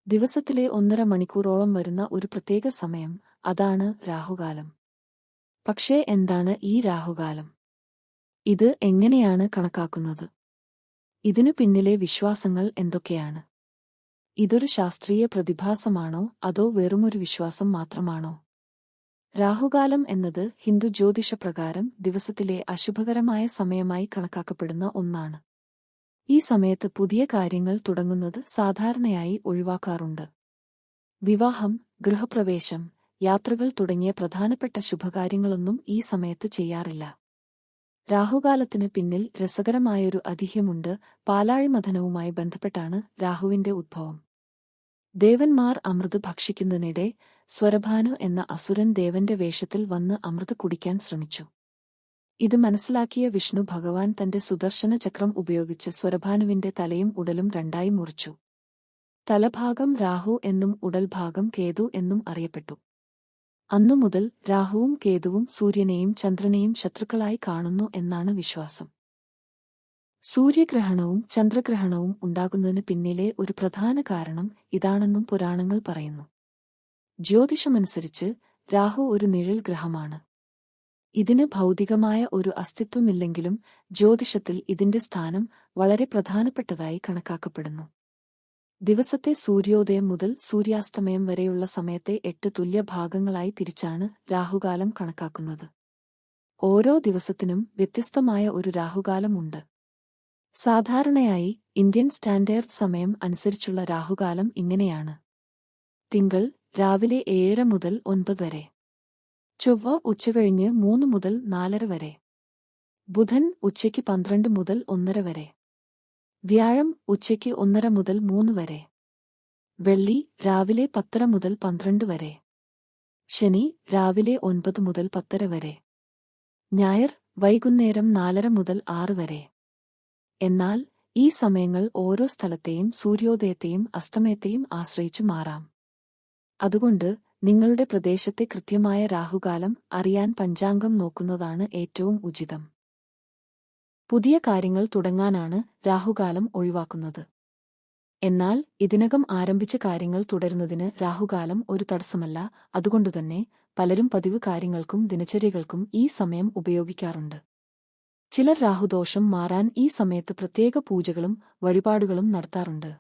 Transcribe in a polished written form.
ദിവസത്തിലെ 1.5 മണിക്കൂറോളം വരുന്ന ഒരു പ്രത്യേക സമയം, അതാണ് രാഹുകാലം. പക്ഷേ എന്താണ് ഈ രാഹുകാലം? ഇത് എങ്ങനെയാണ് കണക്കാക്കുന്നത്? ഇതിനു പിന്നിലെ വിശ്വാസങ്ങൾ എന്തൊക്കെയാണ്? ഇതൊരു ശാസ്ത്രീയ പ്രതിഭാസമാണോ അതോ വെറുമൊരു വിശ്വാസം മാത്രമാണോ? രാഹുകാലം എന്നത് ഹിന്ദു ജ്യോതിഷപ്രകാരം ദിവസത്തിലെ അശുഭകരമായ സമയമായി കണക്കാക്കപ്പെടുന്ന ഒന്നാണ്. ഈ സമയത്ത് പുതിയ കാര്യങ്ങൾ തുടങ്ങുന്നത് സാധാരണയായി ഒഴിവാക്കാറുണ്ട്. വിവാഹം, ഗൃഹപ്രവേശം, യാത്രകൾ തുടങ്ങിയ പ്രധാനപ്പെട്ട ശുഭകാര്യങ്ങളൊന്നും ഈ സമയത്ത് ചെയ്യാറില്ല. രാഹുകാലത്തിന് പിന്നിൽ രസകരമായൊരു ഐതിഹ്യമുണ്ട്. പാലാഴിമഥനവുമായി ബന്ധപ്പെട്ടാണ് രാഹുവിന്റെ ഉദ്ഭവം. ദേവന്മാർ അമൃത് ഭക്ഷിക്കുന്നതിനിടെ സ്വരഭാനു എന്ന അസുരൻ ദേവന്റെ വേഷത്തിൽ വന്ന് അമൃത് കുടിക്കാൻ ശ്രമിച്ചു. ഇത് മനസ്സിലാക്കിയ വിഷ്ണു ഭഗവാൻ തന്റെ സുദർശന ചക്രം ഉപയോഗിച്ച് സ്വരഭാനുവിന്റെ തലയും ഉടലും രണ്ടായി മുറിച്ചു. തലഭാഗം രാഹു എന്നും ഉടൽഭാഗം കേതു എന്നും അറിയപ്പെട്ടു. അന്നുമുതൽ രാഹുവും കേതുവും സൂര്യനെയും ചന്ദ്രനെയും ശത്രുക്കളായി കാണുന്നു എന്നാണ് വിശ്വാസം. സൂര്യഗ്രഹണവും ചന്ദ്രഗ്രഹണവും ഉണ്ടാകുന്നതിന് പിന്നിലെ ഒരു പ്രധാന കാരണം ഇതാണെന്നും പുരാണങ്ങൾ പറയുന്നു. ജ്യോതിഷമനുസരിച്ച് രാഹു ഒരു നിഴൽ ഗ്രഹമാണ്. ഇതിന് ഭൗതികമായ ഒരു അസ്തിത്വമില്ലെങ്കിലും ജ്യോതിഷത്തിൽ ഇതിന്റെ സ്ഥാനം വളരെ പ്രധാനപ്പെട്ടതായി കണക്കാക്കപ്പെടുന്നു. ദിവസത്തെ സൂര്യോദയം മുതൽ സൂര്യാസ്തമയം വരെയുള്ള സമയത്തെ 8 തുല്യ ഭാഗങ്ങളായി തിരിച്ചാണ് രാഹുകാലം കണക്കാക്കുന്നത്. ഓരോ ദിവസത്തിനും വ്യത്യസ്തമായ ഒരു രാഹുകാലം ഉണ്ട്. സാധാരണയായി ഇന്ത്യൻ സ്റ്റാൻഡേർഡ് സമയം അനുസരിച്ചുള്ള രാഹുകാലം ഇങ്ങനെയാണ്: തിങ്കൾ രാവിലെ 7:30 മുതൽ 9 വരെ, ചൊവ്വ ഉച്ചകഴിഞ്ഞ് 3 മുതൽ 4:30 വരെ, ബുധൻ ഉച്ചയ്ക്ക് 12 മുതൽ 1:30 വരെ, വ്യാഴം ഉച്ചയ്ക്ക് 1:30 മുതൽ 3 വരെ, വെള്ളി രാവിലെ 10:30 മുതൽ 12 വരെ, ശനി രാവിലെ 9 മുതൽ 10:30 വരെ, ഞായർ വൈകുന്നേരം 4:30 മുതൽ 6 വരെ. എന്നാൽ ഈ സമയങ്ങൾ ഓരോ സ്ഥലത്തെയും സൂര്യോദയത്തെയും അസ്തമയത്തെയും ആശ്രയിച്ചു മാറാം. അതുകൊണ്ട് നിങ്ങളുടെ പ്രദേശത്തെ കൃത്യമായ രാഹുകാലം അറിയാൻ പഞ്ചാംഗം നോക്കുന്നതാണ് ഏറ്റവും ഉചിതം. പുതിയ കാര്യങ്ങൾ തുടങ്ങാനാണ് രാഹുകാലം ഒഴിവാക്കുന്നത്. എന്നാൽ ഇതിനകം ആരംഭിച്ച കാര്യങ്ങൾ തുടരുന്നതിന് രാഹുകാലം ഒരു തടസ്സമല്ല. അതുകൊണ്ടുതന്നെ പലരും പതിവ് കാര്യങ്ങൾക്കും ദിനചര്യകൾക്കും ഈ സമയം ഉപയോഗിക്കാറുണ്ട്. ചിലർ രാഹുദോഷം മാറാൻ ഈ സമയത്ത് പ്രത്യേക പൂജകളും വഴിപാടുകളും നടത്താറുണ്ട്.